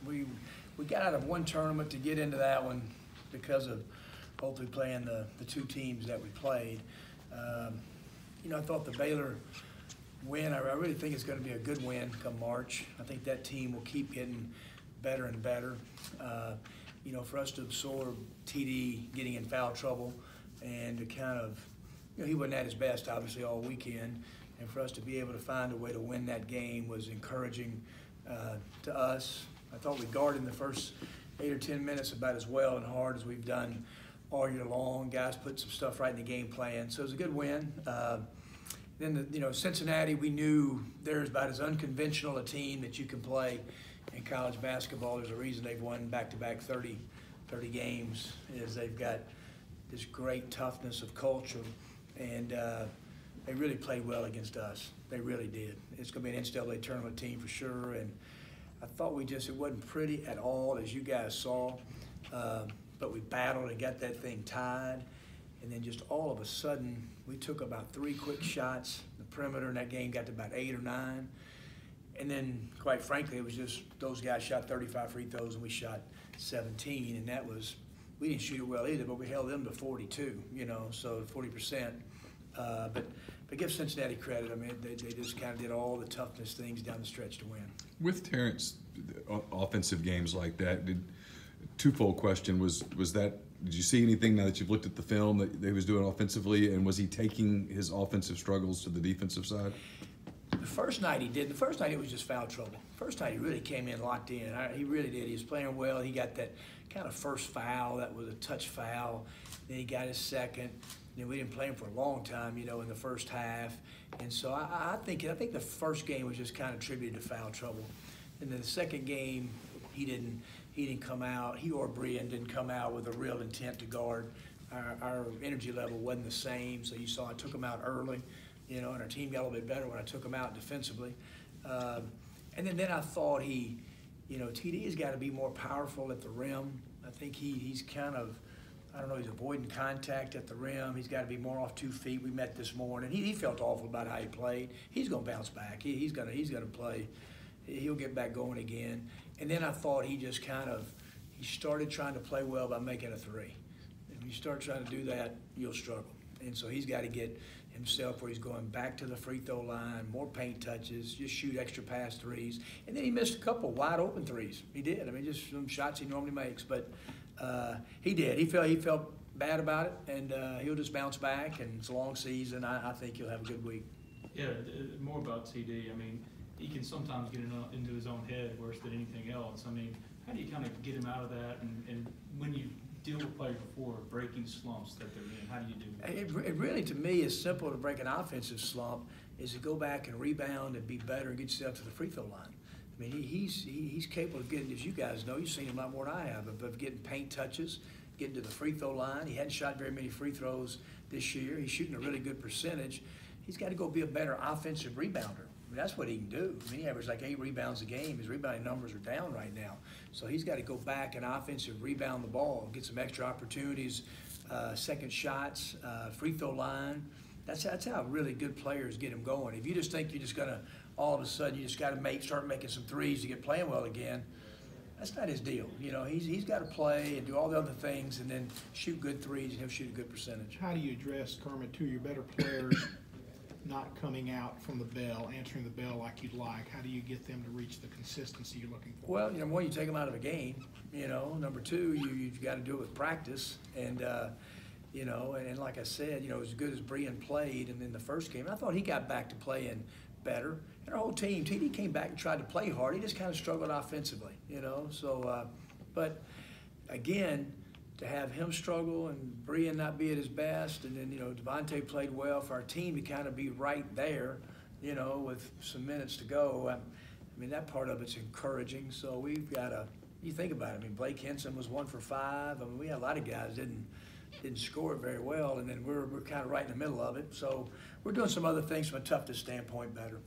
we got out of one tournament to get into that one because of hopefully playing the two teams that we played. I thought the Baylor win, I really think it's going to be a good win come March. I think that team will keep getting better and better. For us to absorb TD getting in foul trouble and to kind of, he wasn't at his best obviously all weekend, and for us to be able to find a way to win that game was encouraging to us. I thought we guarded in the first 8 or 10 minutes about as well and hard as we've done all year long. Guys put some stuff right in the game plan, so it was a good win. Then Cincinnati, we knew they're about as unconventional a team that you can play in college basketball. There's a reason they've won back-to-back 30 games, is they've got this great toughness of culture, and they really played well against us. They really did. It's going to be an NCAA tournament team for sure, and I thought it wasn't pretty at all, as you guys saw, but we battled and got that thing tied, and then just all of a sudden, we took about 3 quick shots. The perimeter in that game got to about 8 or 9. And then, quite frankly, it was just those guys shot 35 free throws and we shot 17. And we didn't shoot it well either, but we held them to 42, so 40%. But give Cincinnati credit. I mean, they just kind of did all the toughness things down the stretch to win. With Terrence, offensive games like that, twofold question, was that, did you see anything now that you've looked at the film that he was doing offensively, and was he taking his offensive struggles to the defensive side? The first night he did. The first night it was just foul trouble. First night he really came in locked in. He really did. He was playing well. He got that kind of first foul. That was a touch foul. Then he got his second. Then we didn't play him for a long time, in the first half. And so I think the first game was just kind of attributed to foul trouble. And then the second game, he didn't come out. He or Brian didn't come out with a real intent to guard. Our energy level wasn't the same, so you saw I took him out early, and our team got a little bit better when I took him out defensively. And then I thought TD has got to be more powerful at the rim. I think he's kind of, he's avoiding contact at the rim. He's got to be more off 2 feet. We met this morning. He felt awful about how he played. He's going to bounce back. He's going to play. He'll get back going again. And then I thought he started trying to play well by making a 3. If you start trying to do that, you'll struggle. And so he's got to get himself where he's going back to the free throw line, more paint touches, just shoot extra pass threes. And then he missed a couple wide open threes. He did. I mean, just some shots he normally makes. But he did. He felt bad about it, and he'll just bounce back. And it's a long season. I think he'll have a good week. Yeah, more about TD. I mean, he can sometimes get into his own head worse than anything else. I mean, how do you kind of get him out of that? And when you deal with players before breaking slumps that they're in, how do you do that? It really, to me, is simple to break an offensive slump, is to go back and rebound and be better and get yourself to the free throw line. I mean, he's capable of getting, as you guys know, you've seen him a lot more than I have, of getting paint touches, getting to the free throw line. He hadn't shot very many free throws this year. He's shooting a really good percentage. He's got to go be a better offensive rebounder. I mean, that's what he can do. I mean, he averages like 8 rebounds a game. His rebounding numbers are down right now. So he's got to go back and offensive rebound the ball, get some extra opportunities, second shots, free throw line. That's how really good players get him going. If you just think you're just going to, all of a sudden, you just got to start making some threes to get playing well again, that's not his deal. He's got to play and do all the other things and then shoot good threes, and he'll shoot a good percentage. How do you address, Kermit, to your better players not coming out from the bell, answering the bell like you'd like? How do you get them to reach the consistency you're looking for? Well, one, you take them out of a game. Number 2, you've got to do it with practice. And and like I said, as good as Brian played, and in the first game, I thought he got back to playing better. And our whole team, TD came back and tried to play hard. He just kind of struggled offensively, So, but again, to have him struggle and Brian not be at his best, and then, Devontae played well for our team to kind of be right there, with some minutes to go. I mean, that part of it's encouraging. So we've got to, you think about it, I mean, Blake Henson was 1 for 5. I mean, we had a lot of guys didn't score it very well, and then we're kind of right in the middle of it. So we're doing some other things from a toughness standpoint better.